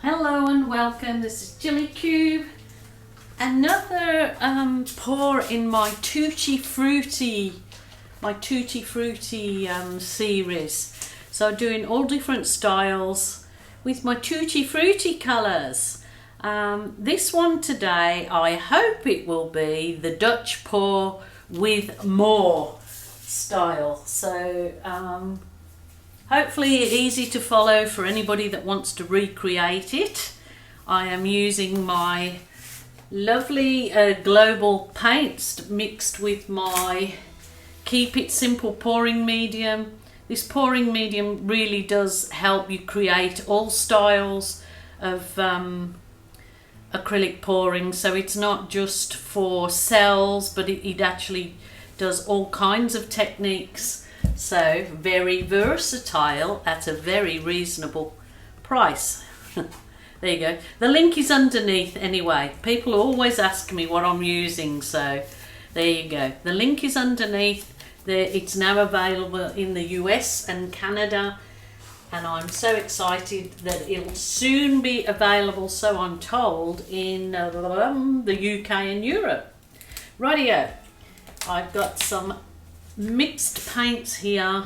Hello and welcome, this is Jilly Cube. Another pour in my Tutti Frutti series. So I'm doing all different styles with my Tutti Frutti colours. This one today, I hope it will be the Dutch pour with more style. So hopefully easy to follow for anybody that wants to recreate it. I am using my lovely global paints mixed with my Keep It Simple pouring medium. This pouring medium really does help you create all styles of acrylic pouring. So it's not just for cells, but it actually does all kinds of techniques. So very versatile at a very reasonable price. There you go. The link is underneath anyway. People always ask me what I'm using, so there you go. The link is underneath. It's now available in the US and Canada, and I'm so excited that it'll soon be available, so I'm told, in the UK and Europe. Rightio, I've got some mixed paints here.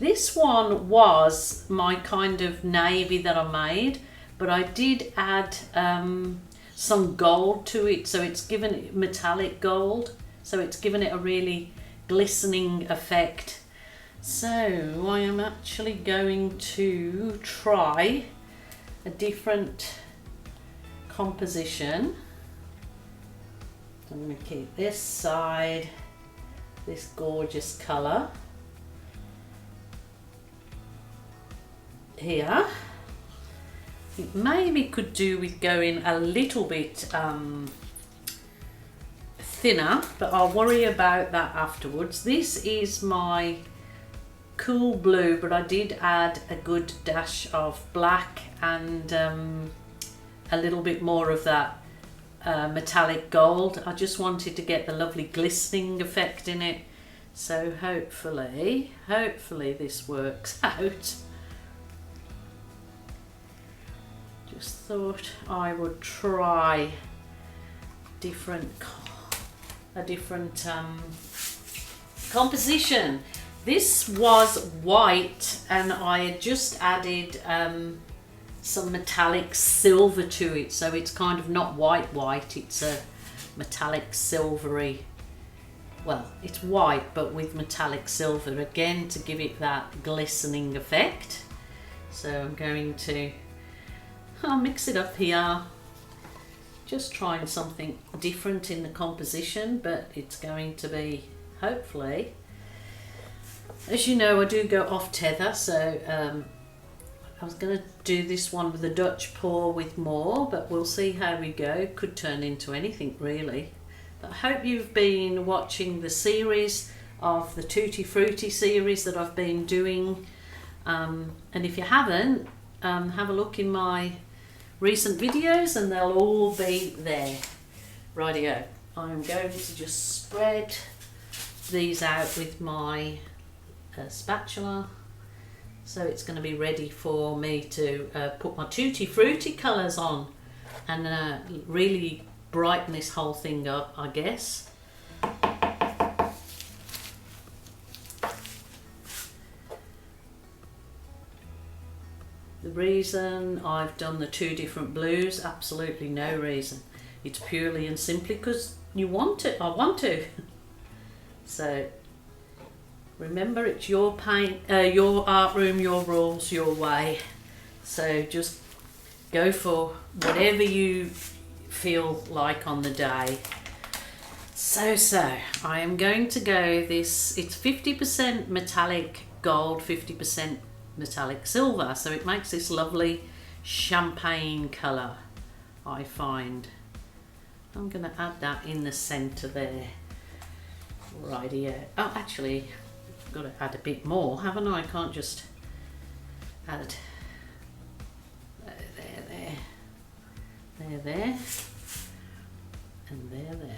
This one was my kind of navy that I made, but I did add some gold to it, so it's given it metallic gold, so it's given it a really glistening effect. So I am actually going to try a different composition. I'm going to keep this side, this gorgeous colour here. It maybe could do with going a little bit thinner, but I'll worry about that afterwards. This is my cool blue, but I did add a good dash of black and a little bit more of that metallic gold. I just wanted to get the lovely glistening effect in it, so hopefully this works out. Just thought I would try a different composition. This was white and I had just added some metallic silver to it, so it's kind of not white, it's a metallic silvery, well, it's white but with metallic silver again to give it that glistening effect. So I'm going to mix it up here, just trying something different in the composition, but it's going to be, hopefully, as you know, I do go off tether, so I was going to do this one with a Dutch pour with more, but we'll see how we go. Could turn into anything really. But I hope you've been watching the series of the Tutti Frutti series that I've been doing, and if you haven't, have a look in my recent videos and they'll all be there. Rightio, I'm going to just spread these out with my spatula, so it's going to be ready for me to put my Tutti Frutti colours on and really brighten this whole thing up, I guess. The reason I've done the two different blues, absolutely no reason. It's purely and simply because you want it. I want to. So remember, it's your paint, your art room, your rules, your way. So just go for whatever you feel like on the day. So I am going to go this, it's 50% metallic gold, 50% metallic silver, so it makes this lovely champagne colour, I find. I'm going to add that in the centre there. Rightio. Oh, actually, I've got to add a bit more, haven't I? I can't just add there, and there.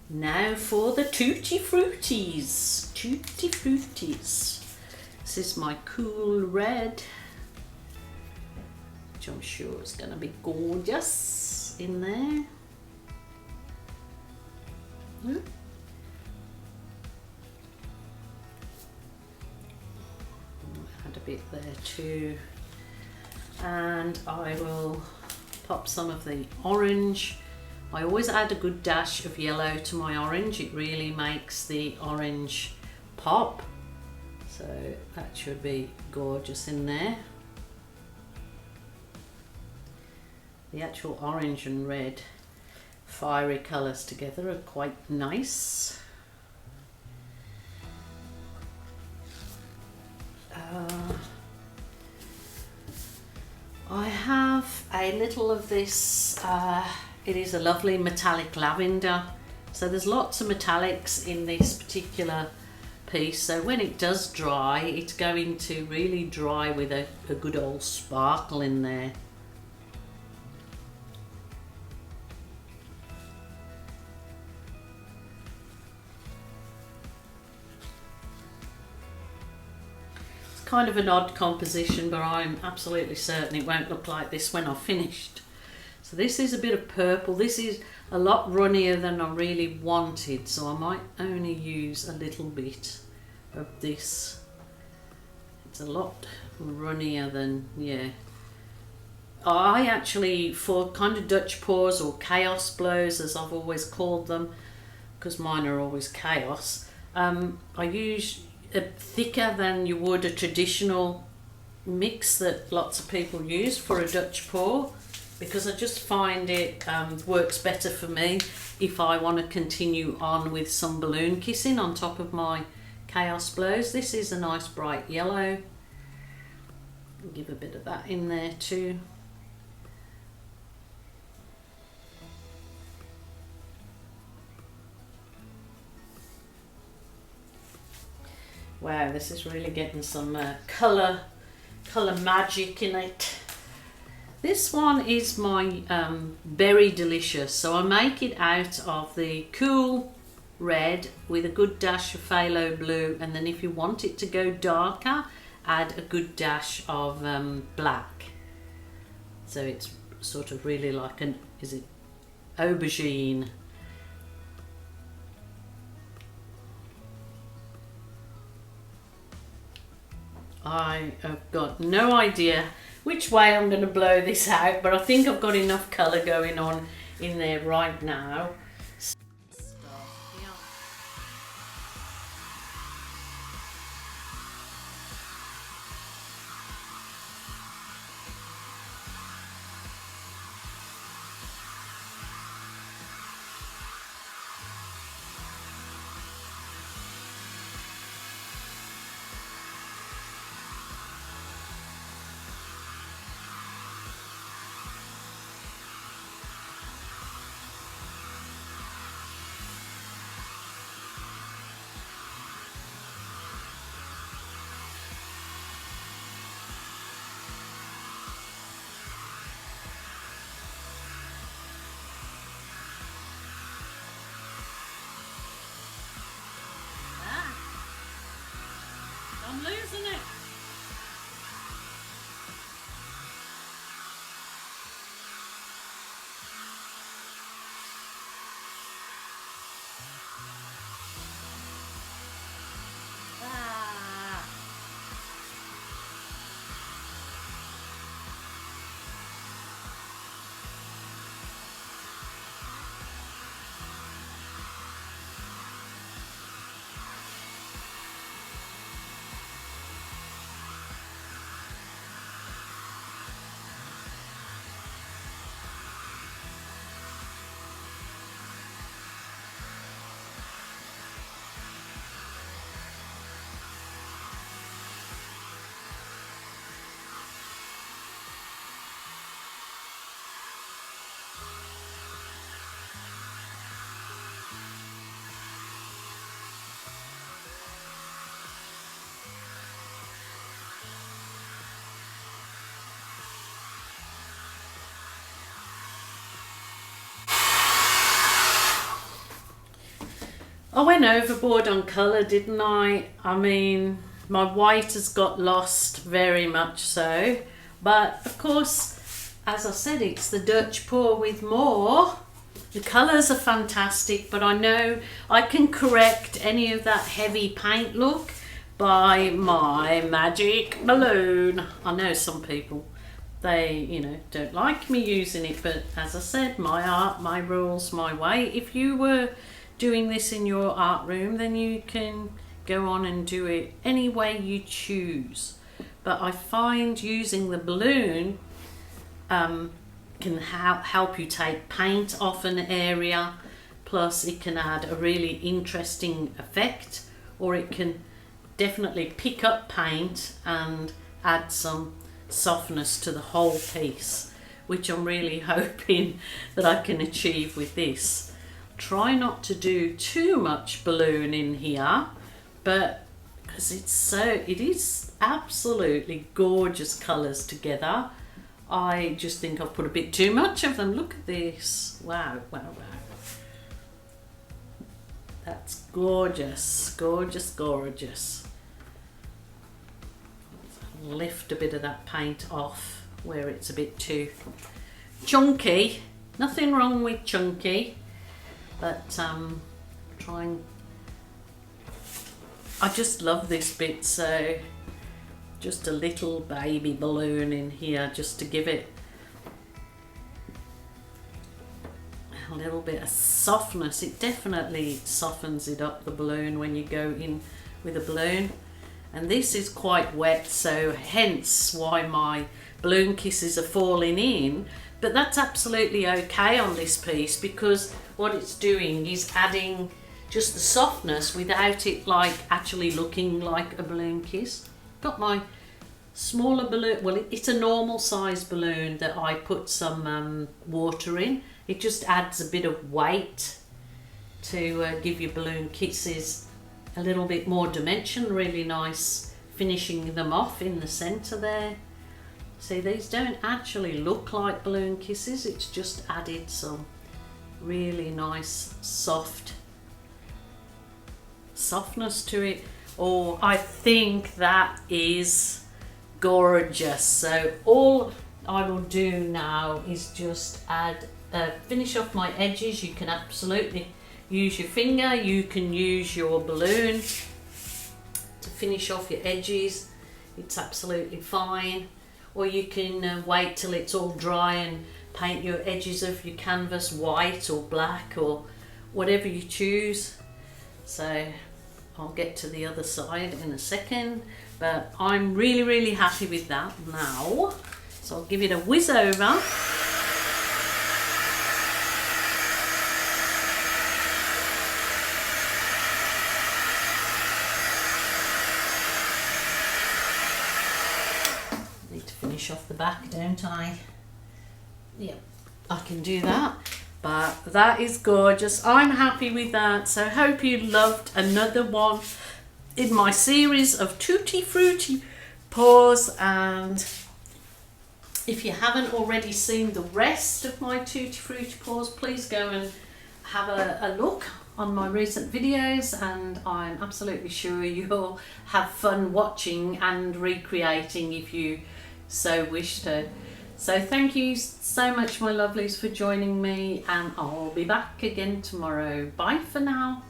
Now for the Tutti Fruttis. Tutti Fruttis. This is my cool red. which I'm sure is going to be gorgeous in there. Add a bit there too, and I will pop some of the orange. I always add a good dash of yellow to my orange. It really makes the orange pop, so that should be gorgeous in there. The actual orange and red fiery colours together are quite nice. I have a little of this, it is a lovely metallic lavender. So there's lots of metallics in this particular piece, so when it does dry, it's going to really dry with a good old sparkle in there. Kind of an odd composition, but I'm absolutely certain it won't look like this when I've finished. So this is a bit of purple. This is a lot runnier than I really wanted, so I might only use a little bit of this. It's a lot runnier than, yeah. I actually, for kind of Dutch pours or chaos blows, as I've always called them, because mine are always chaos, I use thicker than you would a traditional mix that lots of people use for a Dutch pour, because I just find it works better for me if I want to continue on with some balloon kissing on top of my chaos blows. This is a nice bright yellow. Give a bit of that in there too. Wow, this is really getting some colour magic in it. This one is my Berry Delicious, so I make it out of the cool red with a good dash of phthalo blue, and then if you want it to go darker, add a good dash of black. So it's sort of really like an, is it aubergine? I have got no idea which way I'm going to blow this out, but I think I've got enough colour going on in there right now. I'm losing it. I went overboard on colour, didn't I? I mean, my white has got lost, very much so. But of course, as I said, it's the Dutch pour with more. The colours are fantastic, but I know I can correct any of that heavy paint look by my magic balloon. I know some people, they don't like me using it, but as I said, my art, my rules, my way. If you were doing this in your art room, then you can go on and do it any way you choose. But I find using the balloon can help you take paint off an area, plus it can add a really interesting effect, or it can definitely pick up paint and add some softness to the whole piece, which I'm really hoping that I can achieve with this. Try not to do too much balloon in here, but because it is absolutely gorgeous colours together. I just think I've put a bit too much of them. Look at this. Wow, wow, wow. That's gorgeous, gorgeous, gorgeous. Lift a bit of that paint off where it's a bit too chunky. Nothing wrong with chunky, but I just love this bit, so just a little baby balloon in here just to give it a little bit of softness. It definitely softens it up, the balloon, when you go in with a balloon. And this is quite wet, so hence why my balloon kisses are falling in, but that's absolutely okay on this piece, because what it's doing is adding just the softness without it like actually looking like a balloon kiss. Got my smaller balloon, well it's a normal size balloon that I put some water in. It just adds a bit of weight to give your balloon kisses a little bit more dimension. Really nice finishing them off in the center there. See, these don't actually look like balloon kisses, it's just added some really nice softness to it. Oh, I think that is gorgeous. So all I will do now is just add finish off my edges. You can absolutely use your finger, you can use your balloon to finish off your edges, it's absolutely fine, or you can wait till it's all dry and paint your edges of your canvas white or black or whatever you choose. So I'll get to the other side in a second, but I'm really happy with that now. So I'll give it a whiz over. Need to finish off the back, don't I? Yep, I can do that. But that is gorgeous. I'm happy with that. So hope you loved another one in my series of Tutti Frutti pours. And if you haven't already seen the rest of my Tutti Frutti pours, please go and have a look on my recent videos, and I'm absolutely sure you'll have fun watching and recreating if you so wish to. So thank you so much, my lovelies, for joining me, and I'll be back again tomorrow. Bye for now.